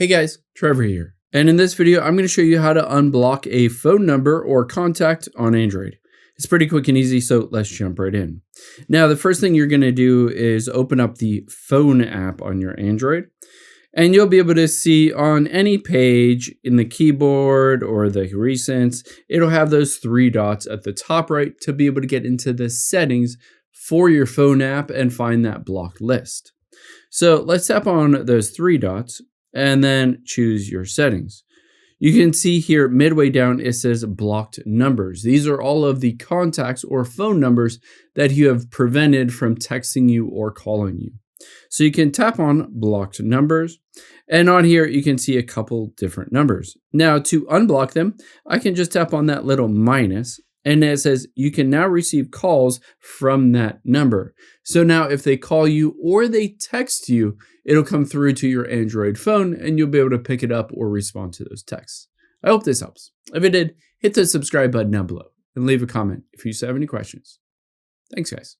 Hey guys, Trevor here. And in this video, I'm going to show you how to unblock a phone number or contact on Android. It's pretty quick and easy, so let's jump right in. Now, the first thing you're going to do is open up the phone app on your Android. And you'll be able to see on any page in the keyboard or the recents, it'll have those three dots at the top right to be able to get into the settings for your phone app and find that blocked list. So let's tap on those three dots and then choose your settings. You can see here midway down, it says blocked numbers. These are all of the contacts or phone numbers that you have prevented from texting you or calling you. So you can tap on blocked numbers, and on here you can see a couple different numbers. Now to unblock them, I can just tap on that little minus, and it says you can now receive calls from that number. So now if they call you or they text you, it'll come through to your Android phone and you'll be able to pick it up or respond to those texts. I hope this helps. If it did, hit the subscribe button down below and leave a comment if you have any questions. Thanks, guys.